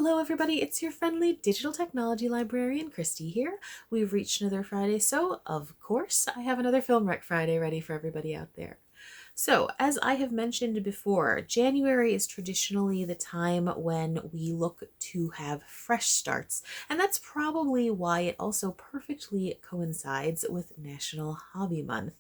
Hello everybody, it's your friendly digital technology librarian, Christy here. We've reached another Friday, so of course I have another Film Rec Friday ready for everybody out there. So, as I have mentioned before, January is traditionally the time when we look to have fresh starts, and that's probably why it also perfectly coincides with National Hobby Month.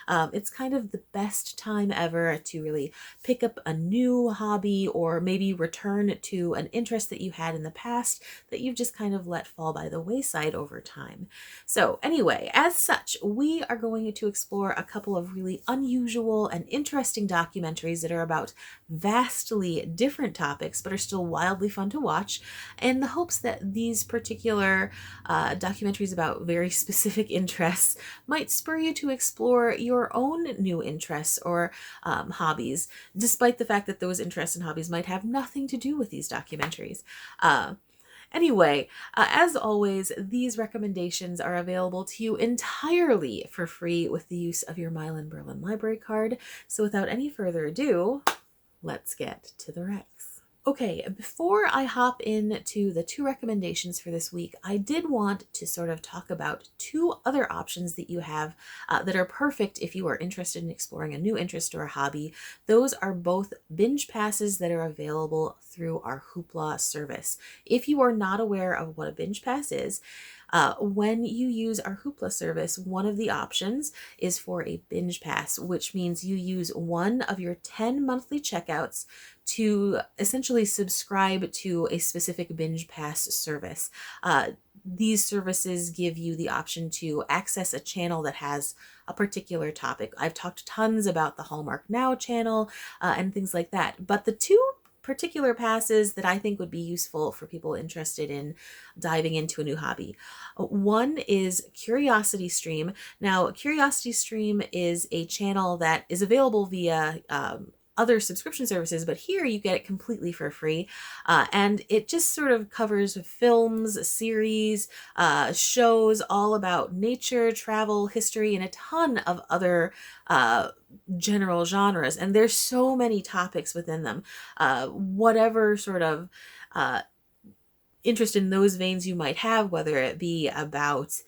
It's kind of the best time ever to really pick up a new hobby or maybe return to an interest that you had in the past that you've just kind of let fall by the wayside over time. So, anyway, as such, we are going to explore a couple of really unusual and interesting documentaries that are about vastly different topics but are still wildly fun to watch, in the hopes that these particular documentaries about very specific interests might spur you to explore your own new interests or hobbies, despite the fact that those interests and hobbies might have nothing to do with these documentaries. Anyway, as always, these recommendations are available to you entirely for free with the use of your Milan-Berlin library card. So without any further ado, let's get to the recs. Okay, before I hop into the two recommendations for this week, I did want to sort of talk about two other options that you have that are perfect if you are interested in exploring a new interest or a hobby. Those are both binge passes that are available through our Hoopla service. If you are not aware of what a binge pass is, when you use our Hoopla service, one of the options is for a binge pass, which means you use one of your 10 monthly checkouts to essentially subscribe to a specific binge pass service. These services give you the option to access a channel that has a particular topic. I've talked tons about the Hallmark Now channel and things like that, but the two particular passes that I think would be useful for people interested in diving into a new hobby. One is Curiosity Stream. Now, Curiosity Stream is a channel that is available via other subscription services, but here you get it completely for free. And it just sort of covers films, series, shows all about nature, travel, history, and a ton of other general genres. And there's so many topics within them. Whatever sort of interest in those veins you might have, whether it be about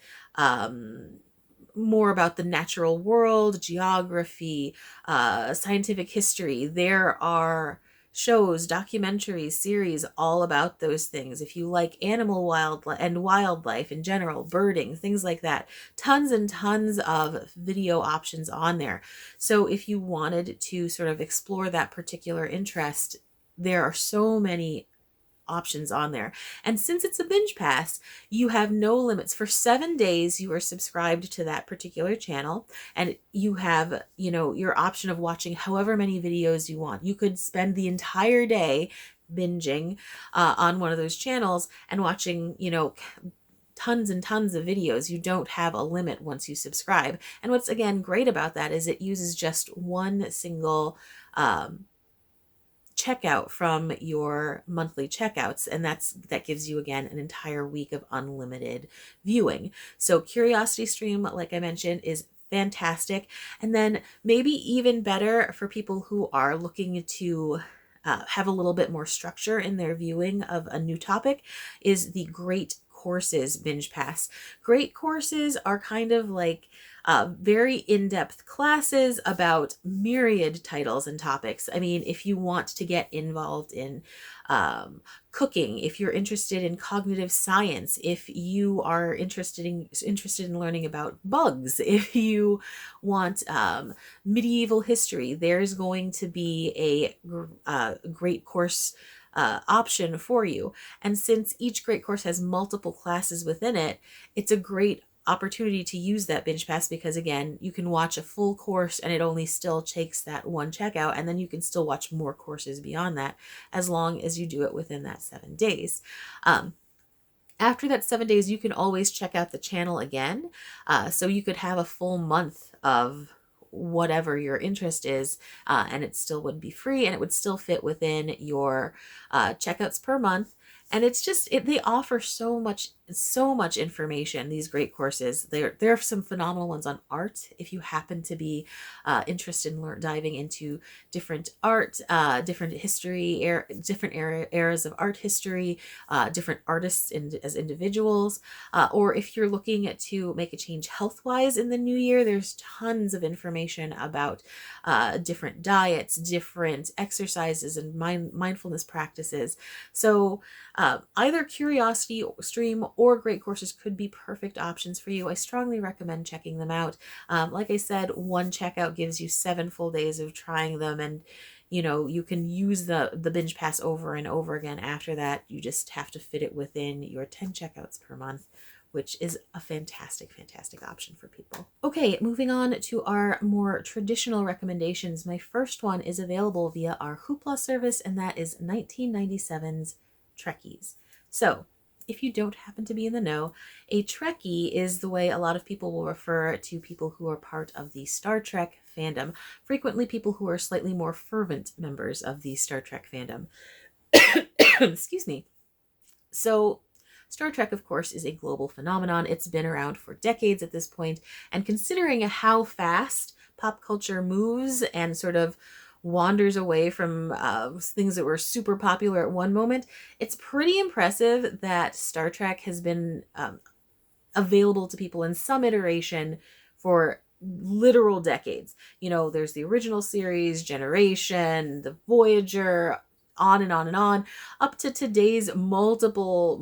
more about the natural world, geography, scientific history. There are shows, documentaries, series all about those things. If you like animal wildlife in general, birding, things like that, tons and tons of video options on there. So if you wanted to sort of explore that particular interest, there are so many options on there. And since it's a binge pass, you have no limits. For 7 days, you are subscribed to that particular channel, and you have, your option of watching however many videos you want. You could spend the entire day binging on one of those channels and watching, tons and tons of videos. You don't have a limit once you subscribe. And what's again great about that is it uses just one single checkout from your monthly checkouts, and that gives you again an entire week of unlimited viewing. So Curiosity Stream, like I mentioned, is fantastic. And then maybe even better for people who are looking to have a little bit more structure in their viewing of a new topic is the Great Courses binge pass. Great Courses are kind of like very in-depth classes about myriad titles and topics. I mean, if you want to get involved in cooking, if you're interested in cognitive science, if you are interested in learning about bugs, if you want medieval history, there's going to be a great course option for you. And since each great course has multiple classes within it, it's a great opportunity to use that binge pass because again, you can watch a full course and it only still takes that one checkout, and then you can still watch more courses beyond that as long as you do it within that 7 days. After that 7 days, you can always check out the channel again. So you could have a full month of whatever your interest is, and it still would be free and it would still fit within your checkouts per month. And it's just, they offer so much so much information, these great courses. There are some phenomenal ones on art if you happen to be interested in diving into different art, different history, different eras of art history, different artists as individuals, or if you're looking to make a change health wise in the new year, there's tons of information about different diets, different exercises, and mindfulness practices. So either Curiosity Stream or Great Courses could be perfect options for you. I strongly recommend checking them out. Like I said, one checkout gives you 7 full days of trying them, and you can use the binge pass over and over again after that. You just have to fit it within your 10 checkouts per month, which is a fantastic, fantastic option for people. Okay, moving on to our more traditional recommendations. My first one is available via our Hoopla service, and that is 1997's Trekkies. So, if you don't happen to be in the know, a Trekkie is the way a lot of people will refer to people who are part of the Star Trek fandom, frequently people who are slightly more fervent members of the Star Trek fandom. Excuse me. So, Star Trek, of course, is a global phenomenon. It's been around for decades at this point, and considering how fast pop culture moves and sort of wanders away from things that were super popular at one moment, it's pretty impressive that Star Trek has been available to people in some iteration for literal decades. There's the original series, Generation, the Voyager, on and on and on, up to today's multiple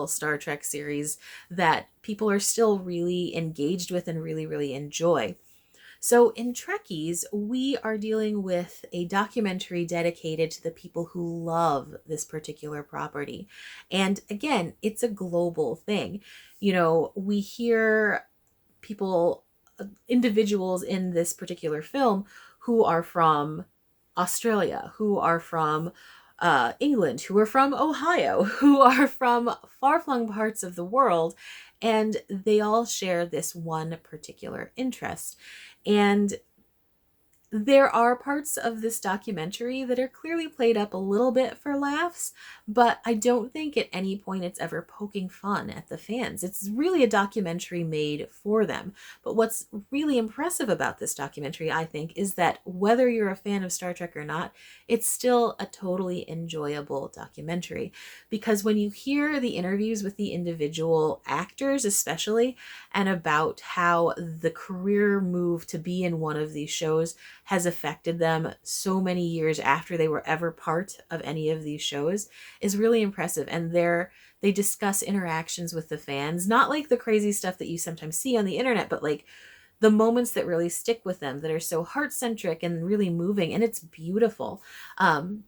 Star Trek series that people are still really engaged with and really, really enjoy. So in Trekkies, we are dealing with a documentary dedicated to the people who love this particular property. And again, it's a global thing. We hear people, individuals in this particular film who are from Australia, who are from England, who are from Ohio, who are from far-flung parts of the world, and they all share this one particular interest. And there are parts of this documentary that are clearly played up a little bit for laughs, but I don't think at any point it's ever poking fun at the fans. It's really a documentary made for them. But what's really impressive about this documentary, I think, is that whether you're a fan of Star Trek or not, it's still a totally enjoyable documentary. Because when you hear the interviews with the individual actors, especially, and about how the career move to be in one of these shows has affected them so many years after they were ever part of any of these shows, is really impressive. And they discuss interactions with the fans, not like the crazy stuff that you sometimes see on the internet, but like the moments that really stick with them, that are so heart-centric and really moving, and it's beautiful.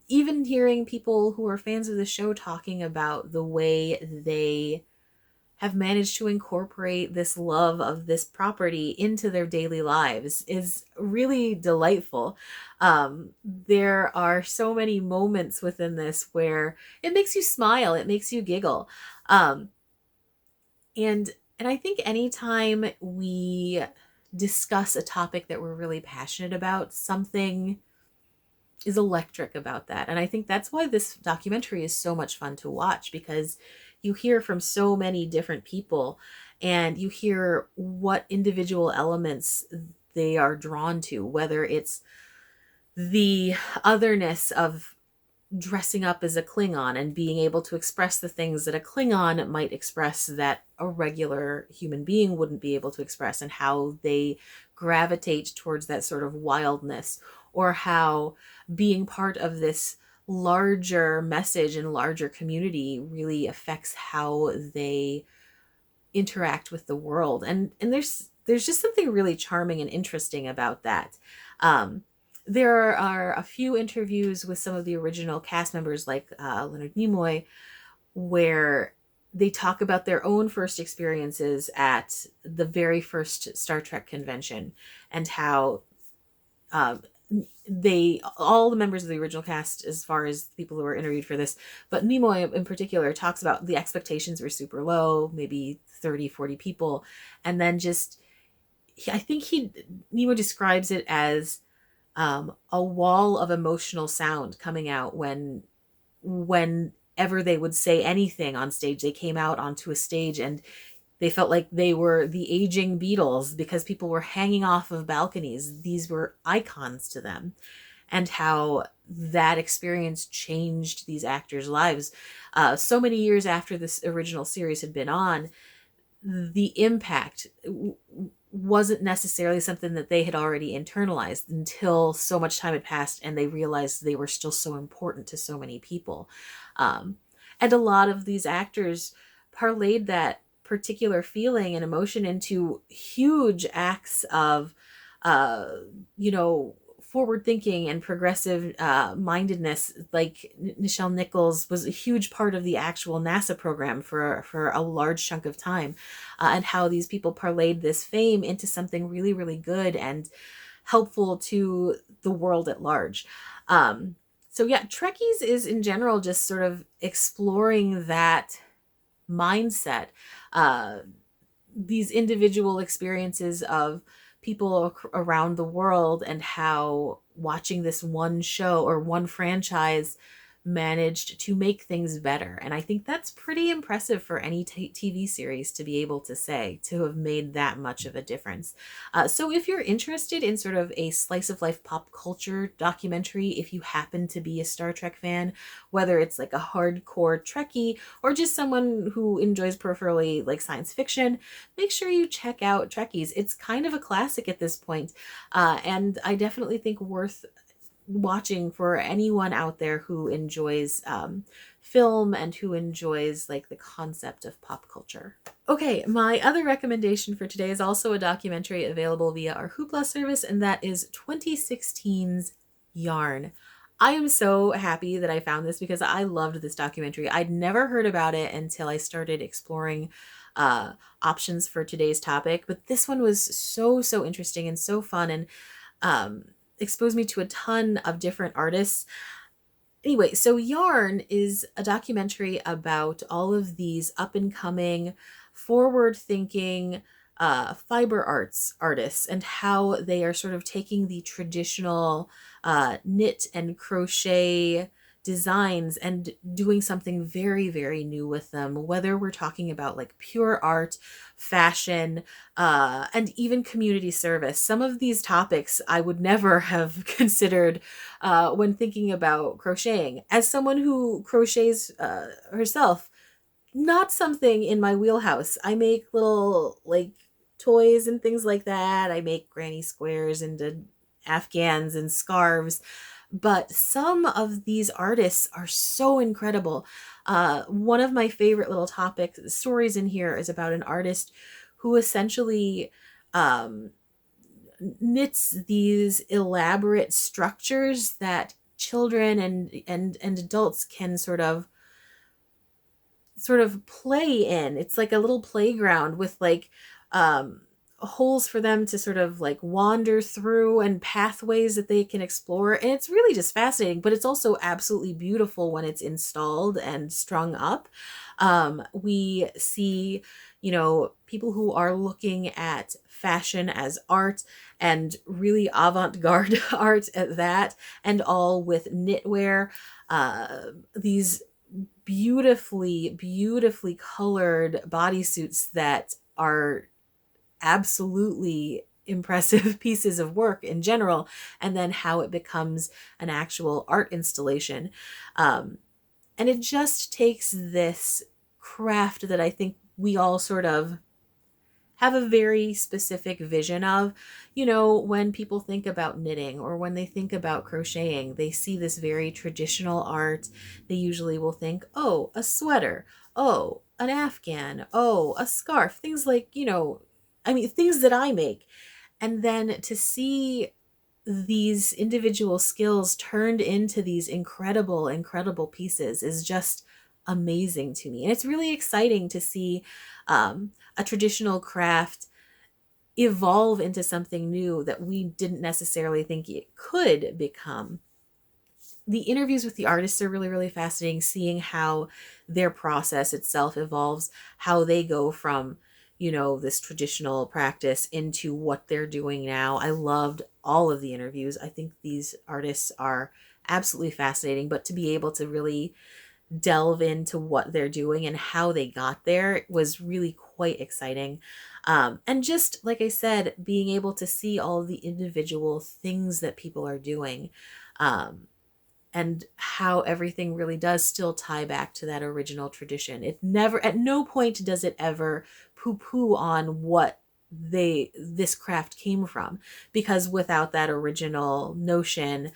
Even hearing people who are fans of the show talking about the way they have managed to incorporate this love of this property into their daily lives is really delightful. There are so many moments within this where it makes you smile, it makes you giggle. Um, and I think anytime we discuss a topic that we're really passionate about, something is electric about that. And I think that's why this documentary is so much fun to watch, because you hear from so many different people and you hear what individual elements they are drawn to, whether it's the otherness of dressing up as a Klingon and being able to express the things that a Klingon might express that a regular human being wouldn't be able to express, and how they gravitate towards that sort of wildness, or how being part of this larger message and larger community really affects how they interact with the world. And there's just something really charming and interesting about that. There are a few interviews with some of the original cast members, like Leonard Nimoy, where they talk about their own first experiences at the very first Star Trek convention, and how all the members of the original cast, as far as people who were interviewed for this, but Nimoy in particular, talks about the expectations were super low, maybe 30, 40 people. And then I think Nimoy describes it as a wall of emotional sound coming out when ever they would say anything on stage. They came out onto a stage and they felt like they were the aging Beatles because people were hanging off of balconies. These were icons to them, and how that experience changed these actors' lives. So many years after this original series had been on, the impact wasn't necessarily something that they had already internalized until so much time had passed and they realized they were still so important to so many people. Um, and a lot of these actors parlayed that particular feeling and emotion into huge acts of, uh, you know, forward thinking and progressive mindedness. Like Nichelle Nichols was a huge part of the actual NASA program for a large chunk of time, and how these people parlayed this fame into something really, really good and helpful to the world at large. So yeah, Trekkies is in general just sort of exploring that mindset, uh, these individual experiences of people around the world, and how watching this one show or one franchise managed to make things better. And I think that's pretty impressive for any TV series to be able to say, to have made that much of a difference. So if you're interested in sort of a slice of life pop culture documentary, if you happen to be a Star Trek fan, whether it's like a hardcore Trekkie or just someone who enjoys peripherally like science fiction, make sure you check out Trekkies. It's kind of a classic at this point, and I definitely think worth watching for anyone out there who enjoys film and who enjoys like the concept of pop culture. Okay, my other recommendation for today is also a documentary available via our Hoopla service, and that is 2016's Yarn. I am so happy that I found this because I loved this documentary. I'd never heard about it until I started exploring uh, options for today's topic, but this one was so interesting and so fun, and um, exposed me to a ton of different artists. Anyway, so Yarn is a documentary about all of these up and coming, forward thinking fiber arts artists, and how they are sort of taking the traditional knit and crochet designs and doing something very new with them, whether we're talking about like pure art, fashion, and even community service. Some of these topics I would never have considered when thinking about crocheting. As someone who crochets herself, not something in my wheelhouse. I make little like toys and things like that. I make granny squares into afghans and scarves. But some of these artists are so incredible. One of my favorite little topic stories in here is about an artist who essentially um, knits these elaborate structures that children and adults can sort of play in. It's like a little playground with like um holes for them to sort of like wander through and pathways that they can explore. And it's really just fascinating, but it's also absolutely beautiful when it's installed and strung up. We see, you know, people who are looking at fashion as art, and really avant-garde art at that, and all with knitwear. These beautifully colored bodysuits that are absolutely impressive pieces of work in general, and then how it becomes an actual art installation. And it just takes this craft that I think we all sort of have a very specific vision of. You know, when people think about knitting or when they think about crocheting, they see this very traditional art. They usually will think, oh, a sweater, oh, an afghan, oh, a scarf, things like, you know, I mean, things that I make. And then to see these individual skills turned into these incredible pieces is just amazing to me. And it's really exciting to see a traditional craft evolve into something new that we didn't necessarily think it could become. The interviews with the artists are really fascinating, seeing how their process itself evolves, how they go from, you know, this traditional practice into what they're doing now. I loved all of the interviews. I think these artists are absolutely fascinating, but to be able to really delve into what they're doing and how they got there was really quite exciting. And just like I said, being able to see all of the individual things that people are doing, um, and how everything really does still tie back to that original tradition. It never, at no point does it ever poo poo on what this craft came from, because without that original notion,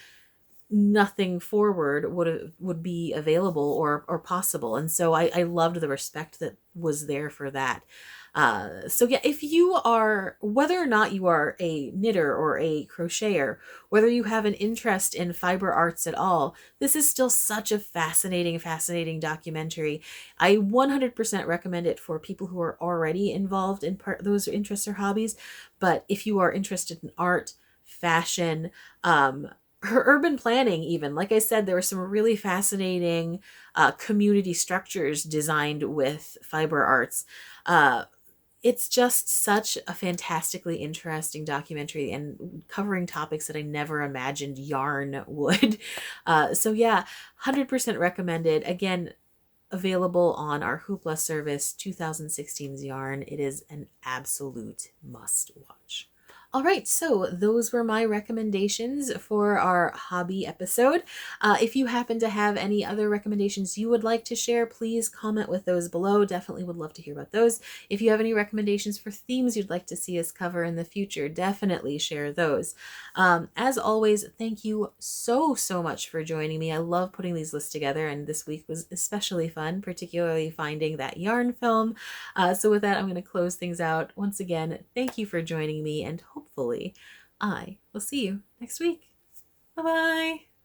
nothing forward would be available or possible. And so I loved the respect that was there for that. So yeah, if you are, whether or not you are a knitter or a crocheter, whether you have an interest in fiber arts at all, this is still such a fascinating documentary. I 100% recommend it for people who are already involved in those interests or hobbies. But if you are interested in art, fashion, her urban planning, even, like I said, there were some really fascinating community structures designed with fiber arts. It's just such a fantastically interesting documentary and covering topics that I never imagined yarn would. So yeah, 100% recommended. Again, available on our Hoopla service, 2016's Yarn. It is an absolute must watch. All right, so those were my recommendations for our hobby episode. If you happen to have any other recommendations you would like to share, please comment with those below. Definitely would love to hear about those. If you have any recommendations for themes you'd like to see us cover in the future, definitely share those. As always, thank you so much for joining me. I love putting these lists together, and this week was especially fun, particularly finding that yarn film. So with that, I'm going to close things out. Once again, thank you for joining me, and hopefully I will see you next week. Bye-bye.